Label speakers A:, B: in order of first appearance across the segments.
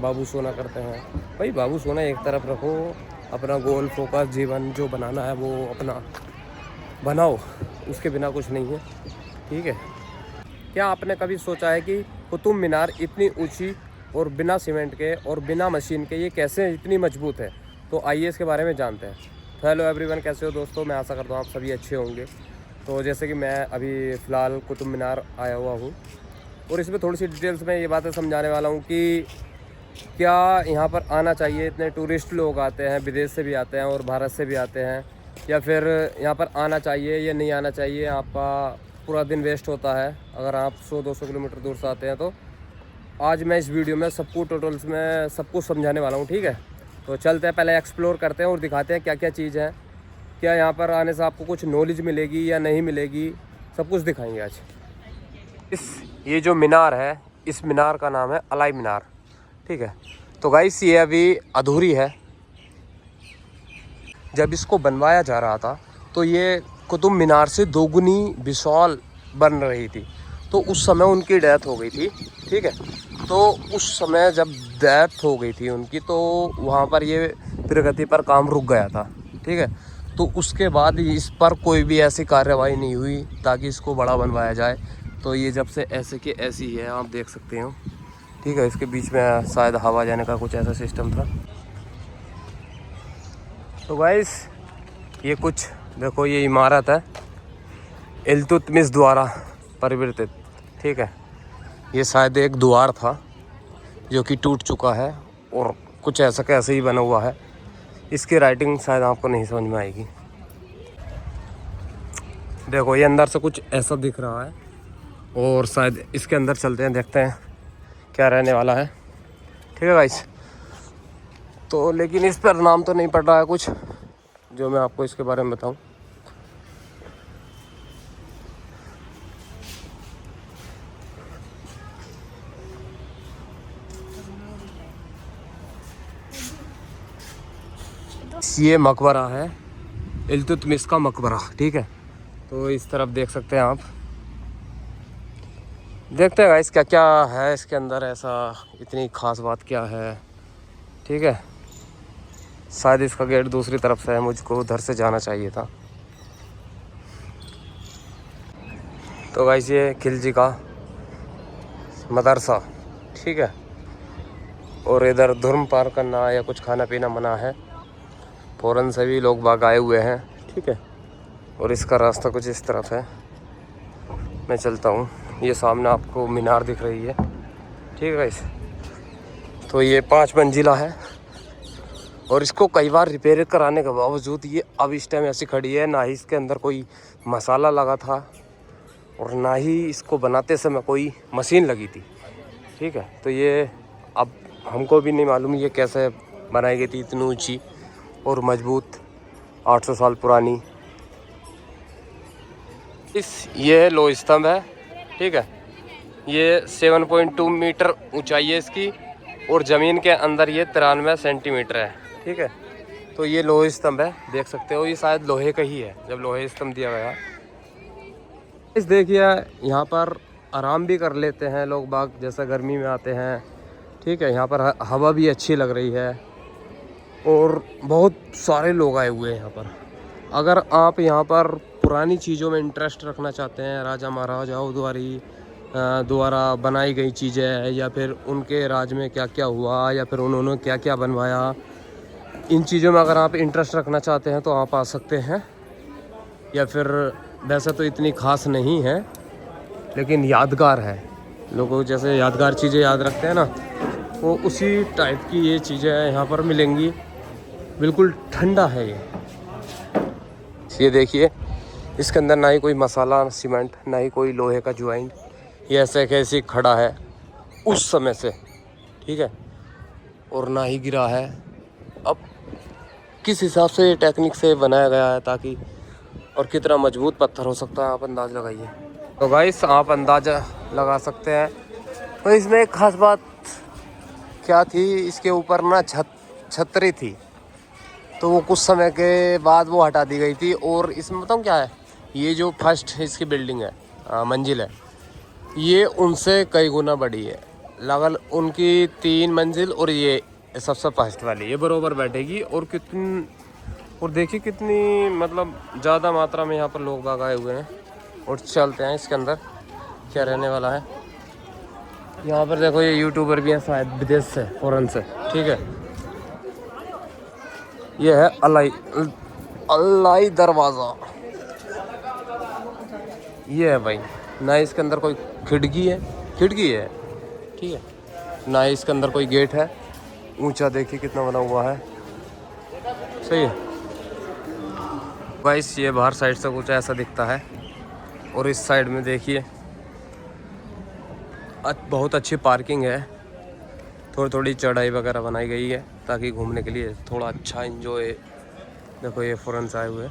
A: बाबू सोना करते हैं। भाई बाबू सोना एक तरफ रखो, अपना गोल फोकस जीवन जो बनाना है वो अपना बनाओ, उसके बिना कुछ नहीं है। ठीक है, क्या आपने कभी सोचा है कि कुतुब मीनार इतनी ऊंची और बिना सीमेंट के और बिना मशीन के ये कैसे इतनी मजबूत है? तो आइए इसके बारे में जानते हैं। तो हेलो एवरीवन, कैसे हो दोस्तों? मैं आशा करता हूँ आप सभी अच्छे होंगे। तो जैसे कि मैं अभी फ़िलहाल कुतुब मीनार आया हुआ हूँ और इसमें थोड़ी सी डिटेल्स में ये बातें समझाने वाला हूँ कि क्या यहाँ पर आना चाहिए। इतने टूरिस्ट लोग आते हैं, विदेश से भी आते हैं और भारत से भी आते हैं, या फिर यहाँ पर आना चाहिए या नहीं आना चाहिए? आपका पूरा दिन वेस्ट होता है अगर आप 100-200 किलोमीटर दूर से आते हैं। तो आज मैं इस वीडियो में सबको टोटल्स में सब कुछ समझाने वाला हूँ। ठीक है, तो चलते हैं, पहले एक्सप्लोर करते हैं और दिखाते हैं क्या क्या चीज़ है, क्या यहाँ पर आने से आपको कुछ नॉलेज मिलेगी या नहीं मिलेगी, सब कुछ दिखाएंगे आज। ये जो मीनार है, इस मीनार का नाम है अलाई मीनार। ठीक है, तो गाइस ये अभी अधूरी है। जब इसको बनवाया जा रहा था तो ये कुतुब मीनार से दोगुनी विशाल बन रही थी। तो उस समय उनकी डेथ हो गई थी। ठीक है, तो उस समय जब डेथ हो गई थी उनकी, तो वहाँ पर ये प्रगति पर काम रुक गया था। ठीक है, तो उसके बाद इस पर कोई भी ऐसी कार्रवाई नहीं हुई ताकि इसको बड़ा बनवाया जाए। तो ये जब से ऐसे कि ऐसी है, आप देख सकते हो। ठीक है, इसके बीच में शायद हवा जाने का कुछ ऐसा सिस्टम था। तो गाइस ये कुछ देखो, ये इमारत है इल्तुतमिश द्वारा परिवर्तित। ठीक है, ये शायद एक द्वार था जो कि टूट चुका है और कुछ ऐसा कैसे ही बना हुआ है। इसकी राइटिंग शायद आपको नहीं समझ में आएगी। देखो ये अंदर से कुछ ऐसा दिख रहा है और शायद इसके अंदर चलते हैं, देखते हैं क्या रहने वाला है। ठीक है गाइस, तो लेकिन इस पर नाम तो नहीं पड़ रहा है कुछ जो मैं आपको इसके बारे में बताऊं। ये मकबरा है, इल्तुतमिश का मकबरा। ठीक है, तो इस तरफ देख सकते हैं आप। देखते हैं गाइस क्या क्या है इसके अंदर, ऐसा इतनी ख़ास बात क्या है। ठीक है, शायद इसका गेट दूसरी तरफ से है, मुझको उधर से जाना चाहिए था। तो गाइस ये खिलजी का मदरसा। ठीक है, और इधर धर्मपाल करना या कुछ खाना पीना मना है। फ़ौरन से भी लोग बाग आए हुए हैं। ठीक है, और इसका रास्ता कुछ इस तरफ है। मैं चलता हूँ, ये सामने आपको मीनार दिख रही है। ठीक है गाइस, तो ये 5 मंजिला है और इसको कई बार रिपेयर कराने के बावजूद ये अब इस टाइम ऐसी खड़ी है। ना ही इसके अंदर कोई मसाला लगा था और ना ही इसको बनाते समय कोई मशीन लगी थी। ठीक है, तो ये अब हमको भी नहीं मालूम ये कैसे बनाई गई थी, इतनी ऊंची और मजबूत, 800 साल पुरानी। ये लो स्तंभ है। ठीक है, ये 7.2 मीटर ऊंचाई है इसकी और ज़मीन के अंदर ये 93 सेंटीमीटर है। ठीक है, तो ये लोहे स्तंभ है, देख सकते हो। ये शायद लोहे का ही है जब लोहे स्तंभ दिया गया। इस देखिए यहाँ पर आराम भी कर लेते हैं लोग बाग, जैसा गर्मी में आते हैं। ठीक है, यहाँ पर हवा भी अच्छी लग रही है और बहुत सारे लोग आए हुए हैं यहाँ पर। अगर आप यहाँ पर पुरानी चीज़ों में इंटरेस्ट रखना चाहते हैं, राजा महाराजाओं द्वारा बनाई गई चीज़ें, या फिर उनके राज में क्या क्या हुआ, या फिर उन्होंने क्या क्या बनवाया, इन चीज़ों में अगर आप इंटरेस्ट रखना चाहते हैं तो आप आ सकते हैं। या फिर वैसे तो इतनी ख़ास नहीं है लेकिन यादगार है। लोगों जैसे यादगार चीज़ें याद रखते हैं ना, वो उसी टाइप की ये चीज़ें यहाँ पर मिलेंगी। बिल्कुल ठंडा है ये देखिए, इसके अंदर ना ही कोई मसाला सीमेंट, ना ही कोई लोहे का ज्वाइंट, ये ऐसे कैसे खड़ा है उस समय से। ठीक है, और ना ही गिरा है। अब किस हिसाब से टेक्निक से बनाया गया है ताकि, और कितना मजबूत पत्थर हो सकता है, आप अंदाज़ लगाइए। तो गाइस आप अंदाज़ा लगा सकते हैं। तो इसमें एक ख़ास बात क्या थी, इसके ऊपर ना छतरी थी, तो वो कुछ समय के बाद वो हटा दी गई थी। और इसमें बताऊँ क्या है, ये जो फर्स्ट इसकी बिल्डिंग है, मंजिल है, ये उनसे कई गुना बड़ी है। लगल उनकी 3 मंजिल और ये सबसे फर्स्ट वाली ये बरोबर बैठेगी। और देखिए कितनी मतलब ज़्यादा मात्रा में यहाँ पर लोग बाग आए हुए हैं। और चलते हैं इसके अंदर क्या रहने वाला है। यहाँ पर देखो ये यूट्यूबर भी हैं शायद विदेश से, फॉरेन से, ठीक है। ये है अलाई दरवाज़ा, ये है भाई। ना इसके अंदर कोई खिड़की है ठीक है, ना इसके अंदर कोई गेट है। ऊंचा देखिए कितना बना हुआ है, सही है गाइस। ये बाहर साइड से कुछ ऐसा दिखता है। और इस साइड में देखिए बहुत अच्छी पार्किंग है। थोड़ी चढ़ाई वगैरह बनाई गई है ताकि घूमने के लिए थोड़ा अच्छा एंजॉय। देखो ये फॉरेन से आए हुए।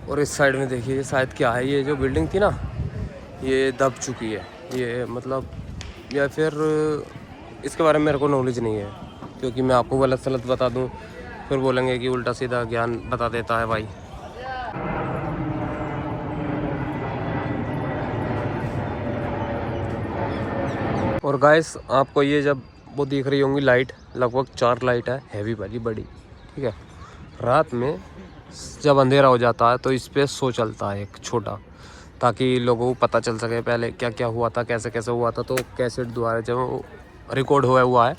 A: और इस साइड में देखिए शायद क्या है, ये जो बिल्डिंग थी ना ये दब चुकी है। ये मतलब या फिर इसके बारे में मेरे को नॉलेज नहीं है, क्योंकि मैं आपको गलत सलत बता दूं फिर बोलेंगे कि उल्टा सीधा ज्ञान बता देता है भाई। और गाइस आपको ये जब वो दिख रही होंगी लाइट, लगभग 4 लाइट है हैवी वाली बड़ी, ठीक है। रात में जब अंधेरा हो जाता है तो इस पे शो चलता है एक छोटा, ताकि लोगों को पता चल सके पहले क्या क्या हुआ था, कैसे कैसे हुआ था। तो कैसेट द्वारा जब रिकॉर्ड हुआ है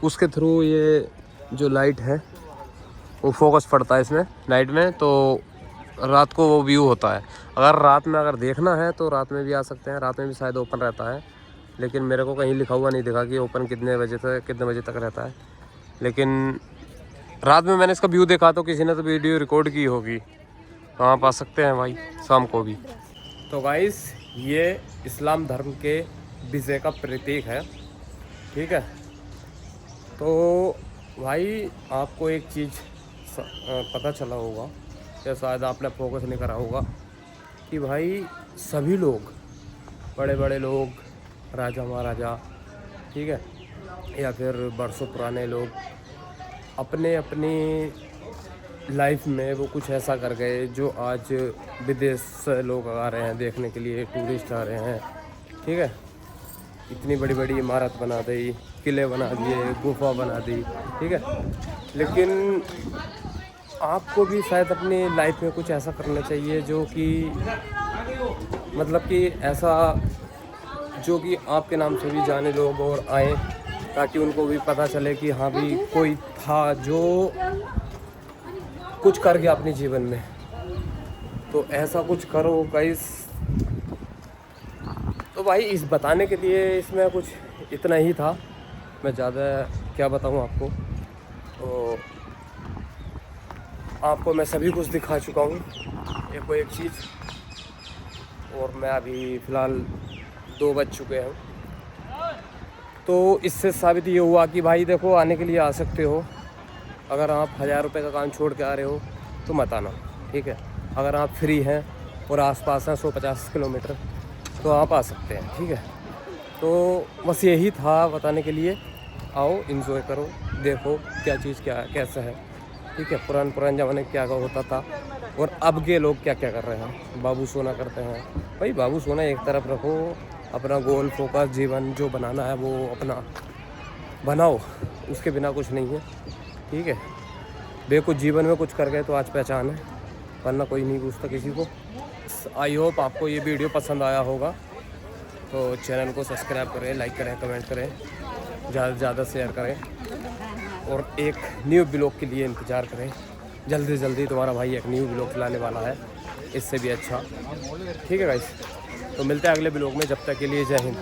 A: उसके थ्रू ये जो लाइट है वो फोकस पड़ता है इसमें नाइट में, तो रात को वो व्यू होता है। अगर देखना है तो रात में भी आ सकते हैं, रात में भी शायद ओपन रहता है, लेकिन मेरे को कहीं लिखा हुआ नहीं दिखा कि ओपन कितने बजे से कितने बजे तक रहता है। लेकिन रात में मैंने इसका व्यू देखा तो किसी ने तो वीडियो रिकॉर्ड की होगी, तो आप आ सकते हैं भाई शाम को भी। तो गाइस ये इस्लाम धर्म के विजय का प्रतीक है, ठीक है। तो भाई आपको एक चीज़ पता चला होगा या शायद आपने फोकस नहीं करा होगा कि भाई सभी लोग, बड़े बड़े लोग, राजा महाराजा, ठीक है, या फिर बरसों पुराने लोग अपने अपनी लाइफ में वो कुछ ऐसा कर गए जो आज विदेश से लोग आ रहे हैं देखने के लिए, टूरिस्ट आ रहे हैं, ठीक है। इतनी बड़ी बड़ी इमारत बना दी, किले बना दिए, गुफा बना दी, ठीक है। लेकिन आपको भी शायद अपनी लाइफ में कुछ ऐसा करना चाहिए जो कि मतलब कि ऐसा जो कि आपके नाम से भी जाने लोग और आए, ताकि उनको भी पता चले कि हाँ भी कोई था जो कुछ कर गया अपने जीवन में। तो ऐसा कुछ करो गाइस। तो भाई इस बताने के लिए इसमें कुछ इतना ही था, मैं ज़्यादा क्या बताऊँ आपको। तो आपको मैं सभी कुछ दिखा चुका हूँ एक चीज़। और मैं अभी फ़िलहाल 2 बज चुके हैं। तो इससे साबित ये हुआ कि भाई देखो आने के लिए आ सकते हो। अगर आप 1000 रुपये का काम छोड़ के आ रहे हो तो मत आना, ठीक है। अगर आप फ्री हैं और आसपास हैं 150 किलोमीटर तो आप आ सकते हैं, ठीक है। तो बस यही था बताने के लिए। आओ एंजॉय करो, देखो क्या चीज़ क्या कैसा है, ठीक है। पुराने ज़माने क्या होता था और अब के लोग क्या क्या कर रहे हैं। बाबू सोना करते हैं भाई, बाबू सोना एक तरफ रखो, अपना गोल फोकस जीवन जो बनाना है वो अपना बनाओ, उसके बिना कुछ नहीं है, ठीक है। बेकुछ जीवन में कुछ कर गए तो आज पहचान है, वरना कोई नहीं पूछता किसी को। आई होप आपको ये वीडियो पसंद आया होगा, तो चैनल को सब्सक्राइब करें, लाइक करें, कमेंट करें, ज़्यादा से ज़्यादा शेयर करें और एक न्यू ब्लॉग के लिए इंतज़ार करें। जल्दी जल्दी तुम्हारा भाई एक न्यू ब्लॉग लाने वाला है, इससे भी अच्छा, ठीक है गाइस। तो मिलते हैं अगले ब्लॉग में, जब तक के लिए जय हिंद।